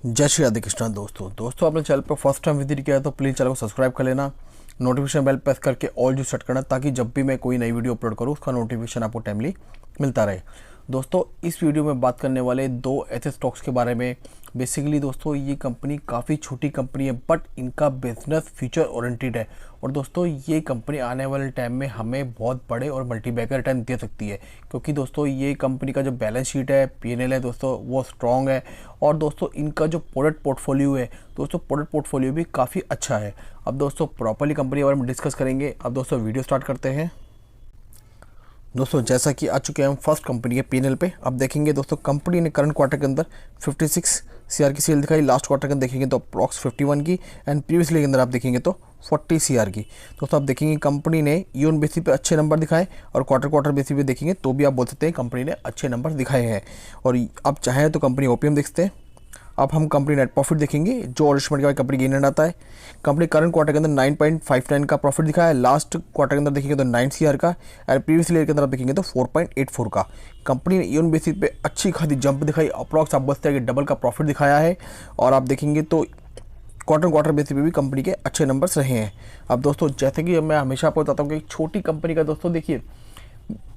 जय श्री राधे कृष्णा। दोस्तों आपने चैनल पर फर्स्ट टाइम विजिट किया है तो प्लीज़ चैनल को सब्सक्राइब कर लेना, नोटिफिकेशन बेल प्रेस करके ऑल जो सेट करना ताकि जब भी मैं कोई नई वीडियो अपलोड करूँ उसका नोटिफिकेशन आपको टाइमली मिलता रहे। दोस्तों इस वीडियो में बात करने वाले दो ऐसे स्टॉक्स के बारे में। बेसिकली दोस्तों ये कंपनी काफ़ी छोटी कंपनी है बट इनका बिजनेस फ्यूचर ओरिएंटेड है और दोस्तों ये कंपनी आने वाले टाइम में हमें बहुत बड़े और मल्टीबैगर रिटर्न दे सकती है, क्योंकि दोस्तों ये कंपनी का जो बैलेंस शीट है, पीएनएल है दोस्तों, वो स्ट्रॉन्ग है और दोस्तों इनका जो प्रोडक्ट पोर्टफोलियो है दोस्तों, प्रोडक्ट पोर्टफोलियो भी काफ़ी अच्छा है। अब दोस्तों प्रॉपर्ली कंपनी के बारे में डिस्कस करेंगे। अब दोस्तों वीडियो स्टार्ट करते हैं। दोस्तों जैसा कि आ चुके हैं हम फर्स्ट कंपनी के पीएनएल पे। अब देखेंगे दोस्तों कंपनी ने करंट क्वार्टर के अंदर 56 सीआर की सेल दिखाई, लास्ट क्वार्टर के अंदर देखेंगे तो अप्रॉक्स 51 की एंड प्रीवियसली के अंदर आप देखेंगे तो 40 सीआर की। दोस्तों आप देखेंगे कंपनी ने ईयन बेसिस पे अच्छे नंबर दिखाए और क्वार्टर बेसिस पे देखेंगे तो भी आप बोल सकते हैं कंपनी ने अच्छे नंबर दिखाए हैं। और आप चाहें तो कंपनी ओपीएम देखते हैं। अब हम कंपनी नेट प्रॉफिट देखेंगे जो ऑर्डरमेंट के बाद कंपनी गेन एंड आता है। कंपनी करंट क्वार्टर के अंदर 9.59 का प्रॉफिट दिखाया है, लास्ट क्वार्टर के अंदर देखेंगे तो 9 सीआर का और प्रीवियस ईयर के अंदर आप देखेंगे तो 4.84 का। कंपनी ने ईयन बेसिस पे अच्छी खासी जंप दिखाई, अप्रॉक्स आप बचते हैं कि डबल का प्रॉफिट दिखाया है। और आप देखेंगे तो क्वार्टर बेसिस पे भी कंपनी के अच्छे नंबर्स रहे हैं। अब दोस्तों जैसे कि मैं हमेशा आपको बताता हूँ कि एक छोटी कंपनी का दोस्तों देखिए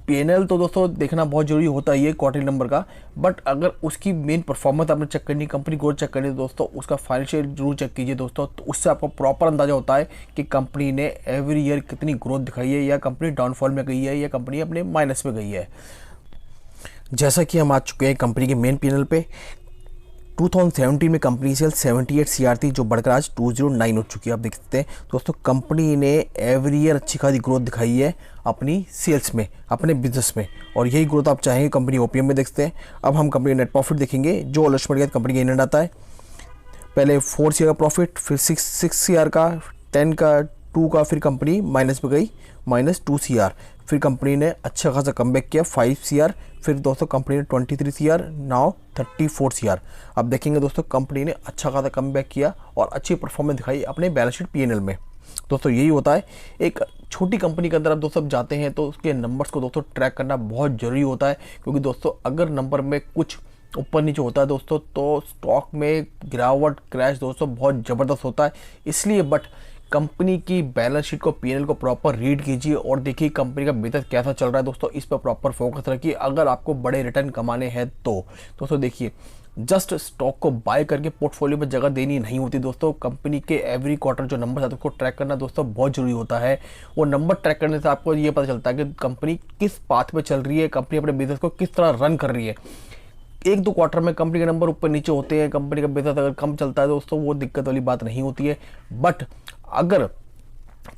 पीएनएल तो दोस्तों देखना बहुत जरूरी होता है ये क्वार्टरली नंबर का, बट अगर उसकी मेन परफॉर्मेंस आपने चेक करनी, कंपनी ग्रोथ चेक करनी है दोस्तों, उसका फाइनेंशियल जरूर चेक कीजिए दोस्तों, तो उससे आपको प्रॉपर अंदाजा होता है कि कंपनी ने एवरी ईयर कितनी ग्रोथ दिखाई है, या कंपनी डाउनफॉल में गई है या कंपनी अपने माइनस में गई है। जैसा कि हम आ चुके हैं कंपनी के मेन पीएनएल पे। 2017 में कंपनी सेल 78 सीआर थी जो बढ़कर आज 209 हो चुकी है। आप देख सकते हैं दोस्तों कंपनी ने एवरी ईयर अच्छी खासी ग्रोथ दिखाई है अपनी सेल्स में, अपने बिजनेस में, और यही ग्रोथ आप चाहेंगे कंपनी ओपीएम में देखते हैं। अब हम कंपनी नेट प्रॉफिट देखेंगे जो ऑलरेडी के कंपनी का इनड आता है। पहले 4 सीआर का प्रॉफिट, फिर 6 सीआर का, 10 का, 2 का, फिर कंपनी माइनस में गई -2 सीआर। फिर कंपनी ने अच्छा खासा कमबैक किया 5 सीआर, फिर दोस्तों कंपनी ने 23 सीआर, नाउ 34 सीआर। अब देखेंगे दोस्तों कंपनी ने अच्छा खासा कमबैक किया और अच्छी परफॉर्मेंस दिखाई अपने बैलेंस शीट पीएनएल में। दोस्तों यही होता है एक छोटी कंपनी के अंदर आप दोस्तों जाते हैं तो उसके नंबर्स को दोस्तों ट्रैक करना बहुत ज़रूरी होता है, क्योंकि दोस्तों अगर नंबर में कुछ ऊपर नीचे होता है दोस्तों तो स्टॉक में गिरावट, क्रैश दोस्तों बहुत ज़बरदस्त होता है। इसलिए बट कंपनी की बैलेंस शीट को, पीएनएल को प्रॉपर रीड कीजिए और देखिए कंपनी का बिजनेस कैसा चल रहा है दोस्तों, इस पर प्रॉपर फोकस रखिए अगर आपको बड़े रिटर्न कमाने हैं तो। दोस्तों देखिए जस्ट स्टॉक को बाय करके पोर्टफोलियो में जगह देनी नहीं होती दोस्तों, कंपनी के एवरी क्वार्टर जो नंबर आते हैं उसको ट्रैक करना दोस्तों बहुत जरूरी होता है। वो नंबर ट्रैक करने से आपको ये पता चलता है कि कंपनी किस पाथ पे चल रही है, कंपनी अपने बिजनेस को किस तरह रन कर रही है। 1-2 क्वार्टर में कंपनी के नंबर ऊपर नीचे होते हैं, कंपनी का बिजनेस अगर कम चलता है दोस्तों वो दिक्कत वाली बात नहीं होती है। बट अगर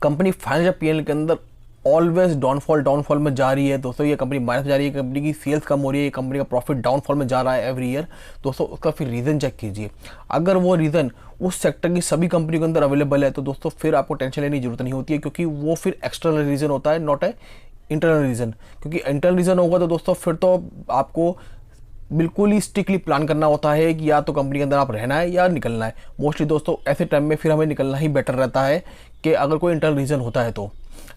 कंपनी फाइनेंशियल पीएनएल के अंदर ऑलवेज डाउनफॉल में जा रही है दोस्तों, ये कंपनी माइनस में जा रही है, कंपनी की सेल्स कम हो रही है, कंपनी का प्रॉफिट डाउनफॉल में जा रहा है एवरी ईयर दोस्तों, उसका फिर रीज़न चेक कीजिए। अगर वो रीज़न उस सेक्टर की सभी कंपनी के अंदर अवेलेबल है तो दोस्तों फिर आपको टेंशन लेने की जरूरत नहीं होती है, क्योंकि वो फिर एक्सटर्नल रीज़न होता है, नॉट ए इंटरनल रीज़न। क्योंकि इंटरनल रीज़न होगा तो दोस्तों फिर तो आपको बिल्कुल ही स्ट्रिक्टली प्लान करना होता है कि या तो कंपनी के अंदर आप रहना है या निकलना है। मोस्टली दोस्तों ऐसे टाइम में फिर हमें निकलना ही बेटर रहता है कि अगर कोई इंटरनल रीज़न होता है तो।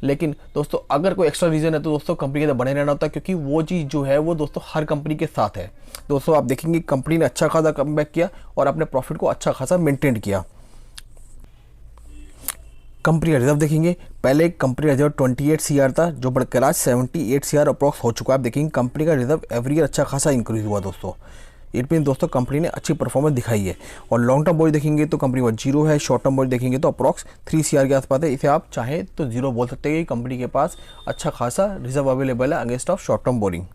लेकिन दोस्तों अगर कोई एक्स्ट्रा रीज़न है तो दोस्तों कंपनी के अंदर बने रहना होता है, क्योंकि वो चीज़ जो है वो दोस्तों हर कंपनी के साथ है। दोस्तों आप देखेंगे कंपनी ने अच्छा खासा कमबैक किया और अपने प्रॉफिट को अच्छा खासा मेंटेन किया। कंपनी का रिजर्व देखेंगे, पहले कंपनी का रिजर्व 28 सीआर था जो बढ़कर आज 78 सीआर अप्रॉक्स हो चुका है। आप देखेंगे कंपनी का रिजर्व एवरी ईयर अच्छा खासा इंक्रीज हुआ दोस्तों। इट मीन दोस्तों कंपनी ने अच्छी परफॉर्मेंस दिखाई है। और लॉन्ग टर्म बोझ देखेंगे तो कंपनी का 0 है, शॉर्ट टर्म बोझ देखेंगे तो अप्रॉक्स 3 सीआर के आसपास है। इसे आप चाहें तो 0 बोल सकते हैं कि कंपनी के पास अच्छा खासा रिजर्व अवेलेबल है against of short term borrowing.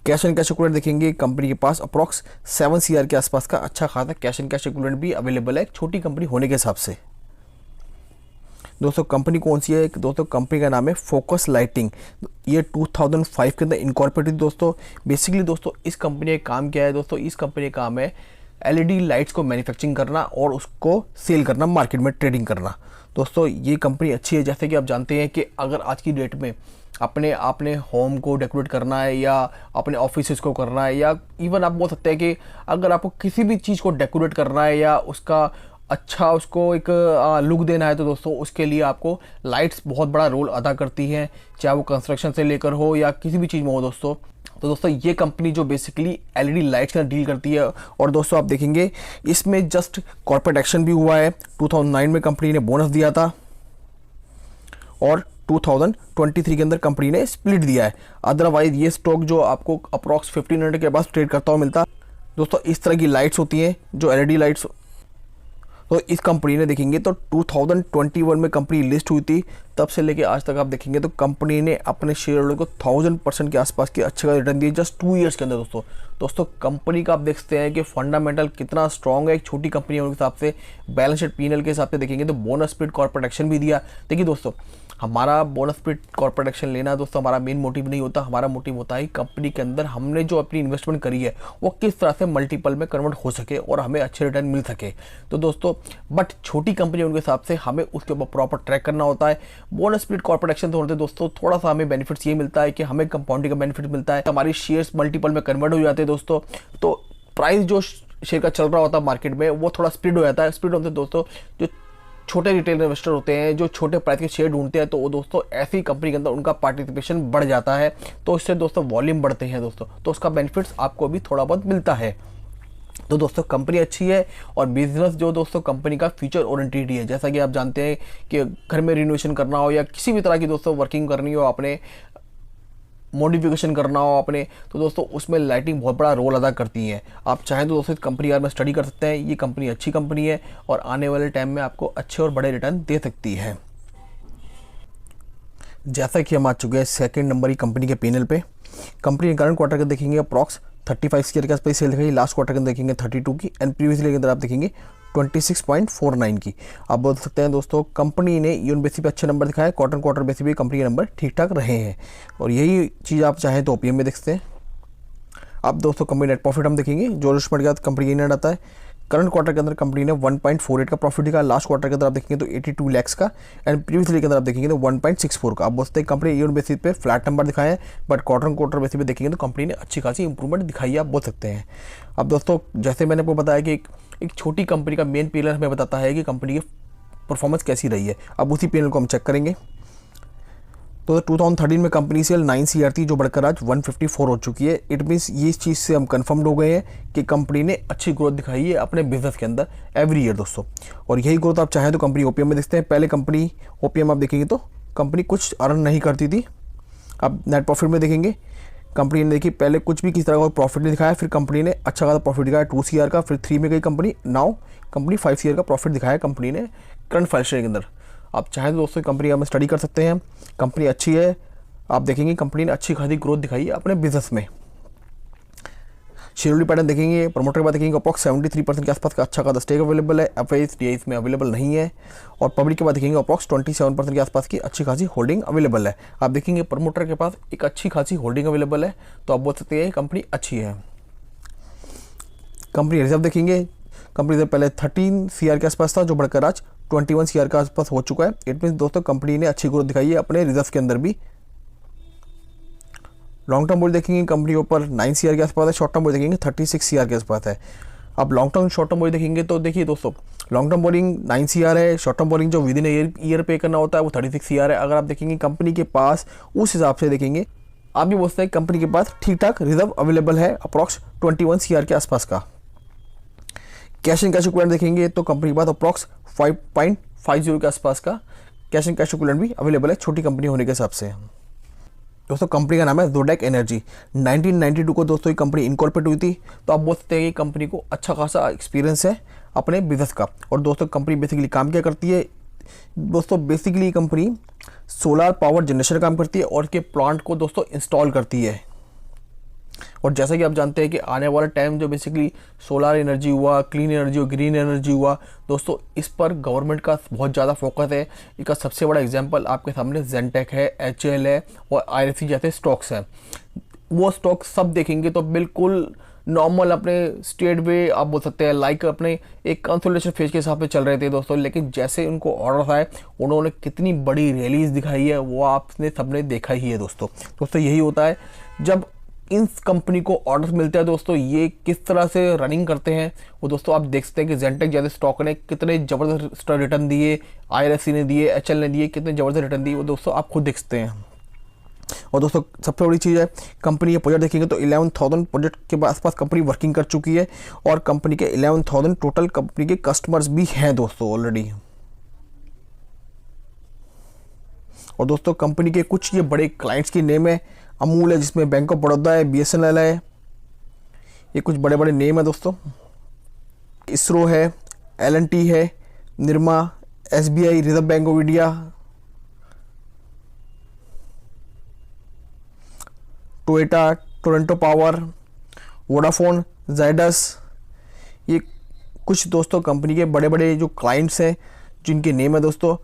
Cash and cash equivalent देखेंगे कंपनी के पास अप्रॉक्स 7 सीआर के आसपास का अच्छा खासा कैश एंड कैश इक्विवेलेंट भी अवेलेबल है एक छोटी कंपनी होने के हिसाब से। दोस्तों कंपनी कौन सी है? दोस्तों कंपनी का नाम है फोकस लाइटिंग। ये 2005 के अंदर इनकॉर्पोरेटेड दोस्तों। बेसिकली दोस्तों इस कंपनी का काम क्या है दोस्तों? इस कंपनी का काम है एलईडी लाइट्स को मैन्युफैक्चरिंग करना और उसको सेल करना, मार्केट में ट्रेडिंग करना। दोस्तों ये कंपनी अच्छी है, जैसे कि आप जानते हैं कि अगर आज की डेट में अपने होम को डेकोरेट करना है या अपने ऑफिस को करना है, या इवन आप बोल सकते हैं कि अगर आपको किसी भी चीज़ को डेकोरेट करना है या उसका अच्छा उसको एक लुक देना है, तो दोस्तों उसके लिए आपको लाइट्स बहुत बड़ा रोल अदा करती हैं, चाहे वो कंस्ट्रक्शन से लेकर हो या किसी भी चीज़ में हो दोस्तों। तो दोस्तों ये कंपनी जो बेसिकली एलईडी लाइट्स का डील करती है, और दोस्तों आप देखेंगे इसमें जस्ट कॉर्पोरेट एक्शन भी हुआ है। 2009 में कंपनी ने बोनस दिया था और 2023 के अंदर कंपनी ने स्प्लिट दिया है। अदरवाइज ये स्टॉक जो आपको अप्रॉक्स 1500 के पास ट्रेड करता हुआ मिलता। दोस्तों इस तरह की लाइट्स होती हैं जो एलईडी लाइट्स। तो इस कंपनी ने देखेंगे तो 2021 में कंपनी लिस्ट हुई थी, तब से लेके आज तक आप देखेंगे तो कंपनी ने अपने शेयर होल्डर को 1000% के आसपास के अच्छे का रिटर्न दिए जस्ट 2 ईयर्स के अंदर। दोस्तों कंपनी का आप देख सकते हैं कि फंडामेंटल कितना स्ट्रॉन्ग है। एक छोटी कंपनी होने के हिसाब से, बैलेंस शीट पीएनएल के हिसाब से देखेंगे तो बोनस स्प्लिट कॉर्पोरेट एक्शन भी दिया। देखिए दोस्तों, हमारा बोनस स्प्लिट कॉर्पोरेट एक्शन लेना दोस्तों हमारा मेन मोटिव नहीं होता। हमारा मोटिव होता है कंपनी के अंदर हमने जो अपनी इन्वेस्टमेंट करी है वो किस तरह से मल्टीपल में कन्वर्ट हो सके और हमें अच्छे रिटर्न मिल सके। तो दोस्तों बट छोटी कंपनी उनके हिसाब से हमें उसके ऊपर प्रॉपर ट्रैक करना होता है। बोनस स्प्लिट कॉर्पोरेट एक्शन तो होते दोस्तों थोड़ा सा हमें बेनिफिट्स ये मिलता है कि हमें कंपाउंडिंग का बेनिफिट मिलता है, हमारी शेयर्स मल्टीपल में कन्वर्ट हो जाते हैं दोस्तों। तो प्राइस जो शेयर का चल रहा होता है मार्केट में वो थोड़ा स्प्लिट हो जाता है। स्प्लिट होते दोस्तों जो छोटे रिटेल इन्वेस्टर होते हैं, जो छोटे प्राइस के शेयर ढूंढते हैं, तो वो दोस्तों ऐसी कंपनी के अंदर उनका पार्टिसिपेशन बढ़ जाता है, तो इससे दोस्तों वॉल्यूम बढ़ते हैं दोस्तों, तो उसका बेनिफिट्स आपको भी थोड़ा बहुत मिलता है। तो दोस्तों कंपनी अच्छी है और बिजनेस जो दोस्तों कंपनी का फ्यूचर ओरिएंटेड है। जैसा कि आप जानते हैं कि घर में रिनोवेशन करना हो या किसी भी तरह की दोस्तों वर्किंग करनी हो, आपने मॉडिफिकेशन करना हो आपने, तो दोस्तों उसमें लाइटिंग बहुत बड़ा रोल अदा करती है। आप चाहें तो दोस्तों इस कंपनी यार में स्टडी कर सकते हैं। ये कंपनी अच्छी कंपनी है और आने वाले टाइम में आपको अच्छे और बड़े रिटर्न दे सकती है। जैसा कि हम आ चुके हैं सेकंड नंबर की कंपनी के पैनल पे। कंपनी करंट क्वार्टर के देखेंगे अप्रॉक्स 35 के आसपास सेल दिखाई, लास्ट क्वार्टर के देखेंगे 32 की, एंड प्रीवियस ईयर के अंदर आप देखेंगे 26.49 की। आप बोल सकते हैं दोस्तों कंपनी ने यून बेसिस पे अच्छे नंबर दिखाए, क्वार्टर बेसिस पे कंपनी के नंबर ठीक ठाक रहे हैं, और यही चीज़ आप चाहें तो ओपीएम में देख सकते हैं। अब दोस्तों कंपनी नेट प्रॉफिट हम देखेंगे, जो रिस्टमेंट के बाद कंपनी नेट आता है। करंट क्वार्टर के अंदर कंपनी ने 1.48 का प्रॉफिट दिखाया, लास्ट क्वार्टर के अंदर आप देखेंगे तो 82 लाख का, एंड प्रीवियस ईयर के अंदर आप देखेंगे तो 1.64 का। आप बोलते हैं कंपनी ईयर बेसिस पे फ्लैट नंबर दिखाए हैं, बट क्वार्टर बेसिस पे देखेंगे तो कंपनी ने अच्छी खासी इंप्रूवमेंट दिखाई है, आप बोल सकते हैं। अब दोस्तों जैसे मैंने आपको बताया कि एक छोटी कंपनी का मेन पिलर हमें बताता है कि कंपनी की परफॉर्मेंस कैसी रही है। अब उसी पिलर को हम चेक करेंगे। तो 2013 में कंपनी सेल 9 CR थी, जो बढ़कर आज 154 हो चुकी है। इट मीन्स ये इस चीज़ से हम कंफर्म्ड हो गए हैं कि कंपनी ने अच्छी ग्रोथ दिखाई है अपने बिजनेस के अंदर एवरी ईयर दोस्तों, और यही ग्रोथ आप चाहें तो कंपनी ओपीएम में देखते हैं। पहले कंपनी ओपीएम आप देखेंगे तो कंपनी कुछ अर्न नहीं करती थी। अब नेट प्रॉफिट में देखेंगे कंपनी ने देखिए पहले कुछ भी किसी तरह का प्रॉफिट नहीं दिखाया, फिर कंपनी ने अच्छा खासा प्रॉफिट दिखाया 2 CR का, फिर 3 में गई कंपनी, नाउ कंपनी 5 CR का प्रॉफिट दिखाया कंपनी ने करंट फाइनेंशियल के अंदर। आप चाहें तो दोस्तों कंपनी हम स्टडी कर सकते हैं, कंपनी अच्छी है। आप देखेंगे कंपनी ने अच्छी खासी ग्रोथ दिखाई है अपने बिजनेस में। शेयर होल्डिंग पैटर्न देखेंगे, प्रमोटर के बाद देखेंगे अप्रॉक्स 73% के आसपास का अच्छा खासा स्टेक अवेलेबल है, एफआईआई डीआई में अवेलेबल नहीं है, और पब्लिक के बाद देखेंगे अप्रॉक्स 27% के आसपास की अच्छी खासी होल्डिंग अवेलेबल है। आप देखेंगे प्रमोटर के पास एक अच्छी खासी होल्डिंग अवेलेबल है, तो आप बोल सकते हैं कंपनी अच्छी है। कंपनी रिजर्व देखेंगे, कंपनी रिजर्व पहले 13 CR के आसपास था, जो बढ़कर आज 21 CR के आसपास हो चुका है। इट मीन्स दोस्तों कंपनी ने अच्छी ग्रोथ दिखाई है अपने रिजर्व के अंदर भी। लॉन्ग टर्म बोल देखेंगे कंपनी ऊपर 9 CR के आसपास है, शॉर्ट टर्म बोल देखेंगे 36 CR के आसपास है। अब लॉन्ग टर्म शॉर्ट टर्म बोल देखेंगे तो देखिए दोस्तों लॉन्ग टर्म बोलिंग 9 CR है, शॉर्ट टर्म बोलिंग जो विद इन ईयर पे करना होता है वो 36 CR है। अगर आप देखेंगे कंपनी के पास उस हिसाब से देखेंगे आप भी बोलते हैं कंपनी के पास ठीक ठाक रिजर्व अवेलेबल है अप्रॉक्स 21 CR के आसपास का। कैश एंड कैश इक्विवेलेंट देखेंगे तो कंपनी के पास अप्रॉक्स 5.50 के आसपास का कैश एंड कैश इक्विवेलेंट भी अवेलेबल है छोटी कंपनी होने के हिसाब से। दोस्तों कंपनी का नाम है जोडैक एनर्जी। 1992 को दोस्तों ये कंपनी इनकॉर्पोरेट हुई थी, तो आप बोल सकते हैं कि कंपनी को अच्छा खासा एक्सपीरियंस है अपने बिजनेस का। और दोस्तों कंपनी बेसिकली काम क्या करती है दोस्तों, basically company solar power generation काम करती है और इसके प्लांट को दोस्तों इंस्टॉल करती है। और जैसा कि आप जानते हैं कि आने वाला टाइम जो बेसिकली सोलर एनर्जी हुआ, क्लीन एनर्जी हुआ, ग्रीन एनर्जी हुआ, दोस्तों इस पर गवर्नमेंट का बहुत ज़्यादा फोकस है। इसका सबसे बड़ा एग्जांपल आपके सामने जेनटेक है, HL है और IRFC जैसे स्टॉक्स हैं। वो स्टॉक सब देखेंगे तो बिल्कुल नॉर्मल अपने स्टेट वे आप बोल सकते हैं लाइक अपने एक कंसोलिडेशन फेज के हिसाब से चल रहे थे दोस्तों, लेकिन जैसे उनको ऑर्डर आए उन्होंने कितनी बड़ी रैलीज दिखाई है वो आपने सबने देखा ही है दोस्तों। यही होता है जब इन कंपनी को ऑर्डर्स मिलते हैं दोस्तों, ये किस तरह से रनिंग करते हैं वो दोस्तों आप देख सकते हैं कि जेनटेक जैसे स्टॉक ने कितने ज़बरदस्त रिटर्न दिए, IRFC ने दिए, HL ने दिए, कितने ज़बरदस्त रिटर्न दिए वो दोस्तों आप खुद देख सकते हैं। और दोस्तों सबसे बड़ी चीज़ है, कंपनी के प्रोजेक्ट देखेंगे तो 11,000 प्रोजेक्ट के आसपास कंपनी वर्किंग कर चुकी है और कंपनी के 11,000 टोटल कंपनी के कस्टमर्स भी हैं दोस्तों ऑलरेडी। और दोस्तों कंपनी के कुछ ये बड़े क्लाइंट्स की नेम है, अमूल है जिसमें बैंक ऑफ बड़ौदा है, BSNL है, ये कुछ बड़े बड़े नेम है दोस्तों। इसरो है, L&T है, Nirma, SBI, reserve bank of India, Toyota, Toronto power, Vodafone, Zydus, ये कुछ दोस्तों कंपनी के बड़े बड़े जो क्लाइंट्स हैं जिनके नेम है दोस्तों।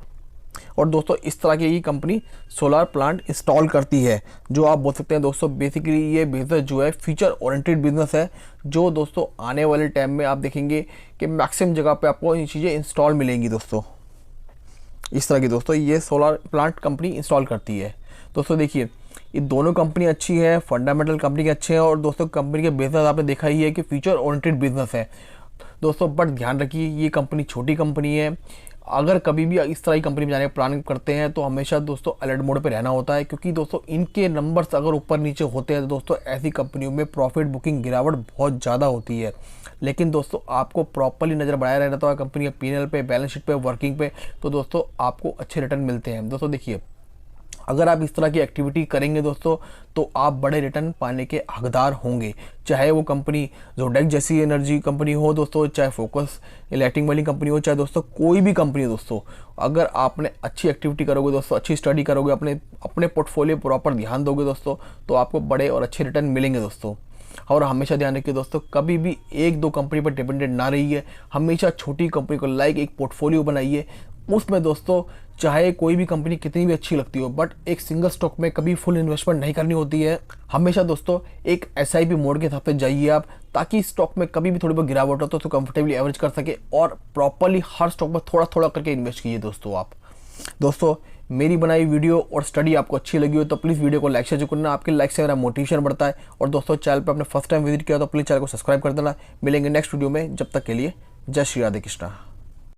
और दोस्तों इस तरह की ये कंपनी सोलर प्लांट इंस्टॉल करती है, जो आप बोल सकते हैं दोस्तों बेसिकली ये बिजनेस जो है फ्यूचर ओरिएंटेड बिजनेस है, जो दोस्तों आने वाले टाइम में आप देखेंगे कि मैक्सिमम जगह पे आपको ये चीज़ें इंस्टॉल मिलेंगी दोस्तों। इस तरह की दोस्तों ये सोलर प्लांट कंपनी इंस्टॉल करती है। दोस्तों देखिए ये दोनों कंपनी अच्छी है, फंडामेंटल कंपनी के अच्छे हैं और दोस्तों कंपनी के बिजनेस आपने देखा ही है कि फ्यूचर ओरिएंटेड बिजनेस है दोस्तों। बट ध्यान रखिए ये कंपनी छोटी कंपनी है, अगर कभी भी इस तरह की कंपनी में जाने का प्लान करते हैं तो हमेशा दोस्तों अलर्ट मोड पे रहना होता है, क्योंकि दोस्तों इनके नंबर्स अगर ऊपर नीचे होते हैं तो दोस्तों ऐसी कंपनियों में प्रॉफिट बुकिंग गिरावट बहुत ज़्यादा होती है। लेकिन दोस्तों आपको प्रॉपरली नज़र बढ़ाया रहता है कंपनी के P&L पे, बैलेंस शीट पे, वर्किंग पे, तो दोस्तों आपको अच्छे रिटर्न मिलते हैं। दोस्तों देखिए अगर आप इस तरह की एक्टिविटी करेंगे दोस्तों तो आप बड़े रिटर्न पाने के हकदार होंगे, चाहे वो कंपनी जोडेक जैसी एनर्जी कंपनी हो दोस्तों, चाहे फोकस लाइटिंग वाली कंपनी हो, चाहे दोस्तों कोई भी कंपनी हो दोस्तों। अगर आपने अच्छी एक्टिविटी करोगे दोस्तों, अच्छी स्टडी करोगे, अपने पोर्टफोलियो प्रॉपर ध्यान दोगे दोस्तों, तो आपको बड़े और अच्छे रिटर्न मिलेंगे दोस्तों। और हमेशा ध्यान रखिए दोस्तों कभी भी एक दो कंपनी पर डिपेंडेंट ना रहिए, हमेशा छोटी कंपनी को लाइक एक पोर्टफोलियो बनाइए। उसमें दोस्तों चाहे कोई भी कंपनी कितनी भी अच्छी लगती हो, बट एक सिंगल स्टॉक में कभी फुल इन्वेस्टमेंट नहीं करनी होती है। हमेशा दोस्तों एक SIP मोड के हिसाब से जाइए आप, ताकि स्टॉक में कभी भी थोड़ी बहुत गिरावट हो तो कंफर्टेबली एवरेज कर सके और प्रॉपरली हर स्टॉक में थोड़ा थोड़ा करके इन्वेस्ट कीजिए दोस्तों आप। दोस्तों मेरी बनाई वीडियो और स्टडी आपको अच्छी लगी हो तो प्लीज़ वीडियो को लाइक शेयर करना, आपके लाइक से मेरा मोटिवेशन बढ़ता है। और दोस्तों चैनल पर आपने फर्स्ट टाइम विजिट किया तो प्लीज़ चैनल को सब्सक्राइब कर देना। मिलेंगे नेक्स्ट वीडियो में, जब तक के लिए जय श्री राधे कृष्णा।